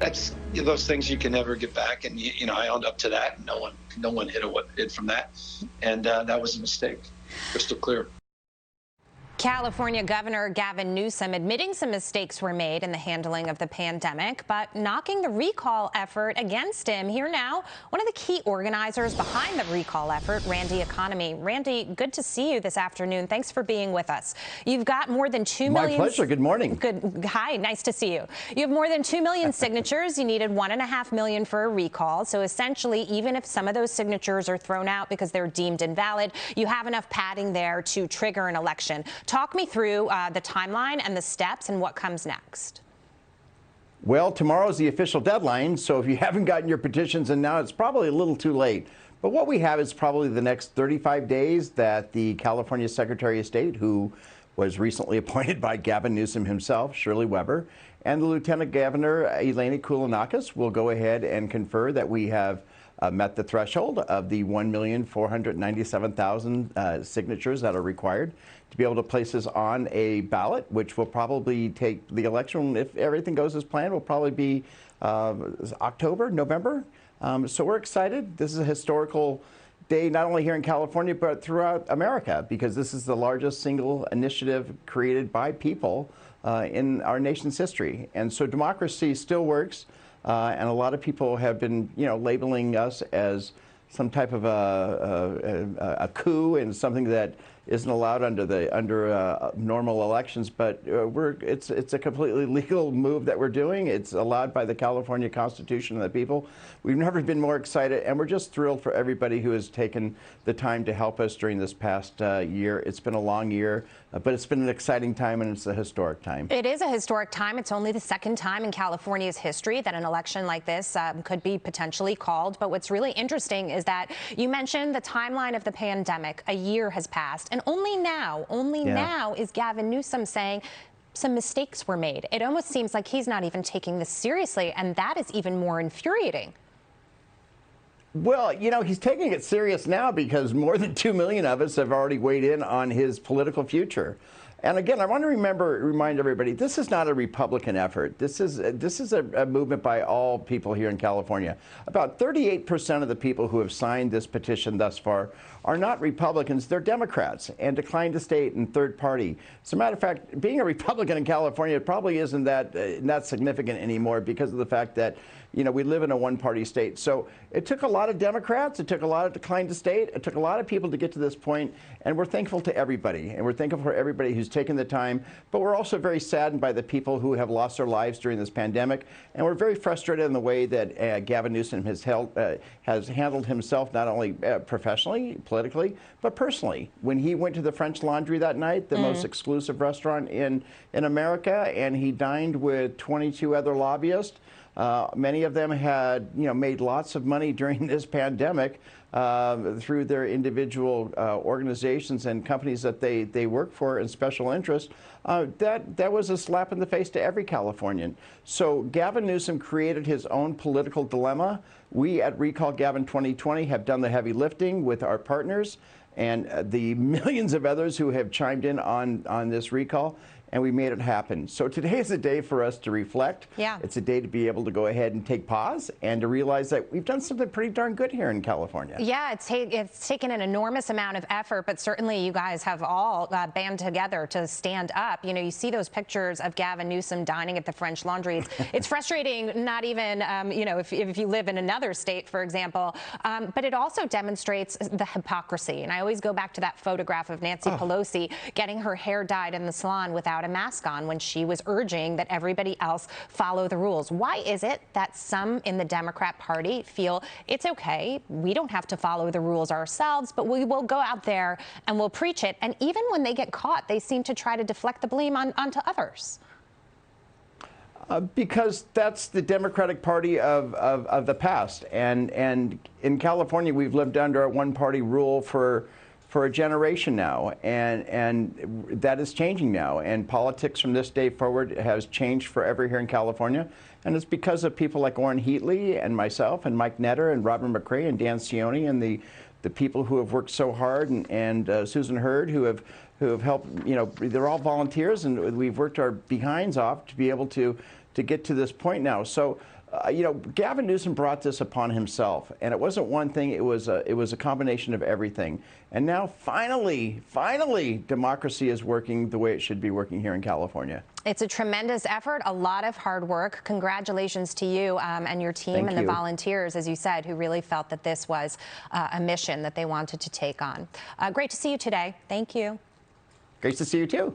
that's those things you can never get back. And I owned up to that. And no one hid from that, and that was a mistake. Crystal clear. California Governor Gavin Newsom admitting some mistakes were made in the handling of the pandemic, but knocking the recall effort against him. Here now, one of the key organizers behind the recall effort, Randy Economy. Randy, good to see you this afternoon. Thanks for being with us. You've got more than 2 million. My pleasure. Good morning. Good. Hi. Nice to see you. You have more than 2 million signatures. You needed 1.5 million for a recall. So essentially, even if some of those signatures are thrown out because they're deemed invalid, you have enough padding there to trigger an election. Talk me through the timeline and the steps and what comes next. Well, tomorrow's the official deadline, so if you haven't gotten your petitions in now, it's probably a little too late. But what we have is probably the next 35 days that the California Secretary of State, who was recently appointed by Gavin Newsom himself, Shirley Weber, and the Lieutenant Governor, Eleni Koulounakis, will go ahead and confer that we have met the threshold of the 1,497,000 signatures that are required to be able to place this on a ballot, which will probably take the election, if everything goes as planned, will probably be October, November. So we're excited. This is a historical day, not only here in California, but throughout America, because this is the largest single initiative created by people in our nation's history. And so democracy still works. And a lot of people have been, labeling us as some type of a coup and something that isn't allowed under normal elections. But it's a completely legal move that we're doing. It's allowed by the California Constitution and the people. We've never been more excited, and we're just thrilled for everybody who has taken the time to help us during this past year. It's been a long year, but it's been an exciting time, and it's a historic time. It is a historic time. It's only the second time in California's history that an election like this could be potentially called. But what's really interesting is that you mentioned the timeline of the pandemic. A year has passed, and only now is Gavin Newsom saying some mistakes were made. It almost seems like he's not even taking this seriously, and that is even more infuriating. Well, he's taking it serious now because more than 2 million of us have already weighed in on his political future. And again, I want to remind everybody, this is not a Republican effort. This is a movement by all people here in California. About 38% of the people who have signed this petition thus far are not Republicans, they're Democrats and declined to state and third party. As a matter of fact, being a Republican in California probably isn't that significant anymore because of the fact that we live in a one-party state. So it took a lot of Democrats, it took a lot of decline to state, it took a lot of people to get to this point, and we're thankful to everybody. And we're thankful for everybody who's taken the time, but we're also very saddened by the people who have lost their lives during this pandemic. And we're very frustrated in the way that Gavin Newsom has handled himself, not only professionally, politically, but personally. When he went to the French Laundry that night, the most exclusive restaurant in America, and he dined with 22 other lobbyists. Many of them had, made lots of money during this pandemic through their individual organizations and companies that they work for in special interest. That was a slap in the face to every Californian. So Gavin Newsom created his own political dilemma. We at Recall Gavin 2020 have done the heavy lifting with our partners and the millions of others who have chimed in on this recall. And we made it happen. So today is a day for us to reflect. Yeah. It's a day to be able to go ahead and take pause and to realize that we've done something pretty darn good here in California. Yeah, it's taken an enormous amount of effort, but certainly you guys have all band together to stand up. You see those pictures of Gavin Newsom dining at the French Laundry. It's frustrating, not even, if you live in another state, for example, but it also demonstrates the hypocrisy. And I always go back to that photograph of Nancy Pelosi getting her hair dyed in the salon without a mask on when she was urging that everybody else follow the rules. Why is it that some in the Democrat Party feel it's okay, we don't have to follow the rules ourselves, but we will go out there and we'll preach it? And even when they get caught, they seem to try to deflect the blame onto others. Because that's the Democratic Party of the past. And in California, we've lived under a one-party rule for a generation now, and that is changing now. And politics from this day forward has changed forever here in California. And it's because of people like Orrin Heatley and myself and Mike Netter and Robert McRae and Dan Cioni and the people who have worked so hard, and Susan Hurd who have helped. They're all volunteers, and we've worked our behinds off to be able to get to this point now. So You know, Gavin Newsom brought this upon himself, and it wasn't one thing. It was a combination of everything. And now, finally, democracy is working the way it should be working here in California. It's a tremendous effort, a lot of hard work. Congratulations to you and your team and the volunteers, as you said, who really felt that this was a mission that they wanted to take on. Great to see you today. Thank you. Great to see you, too.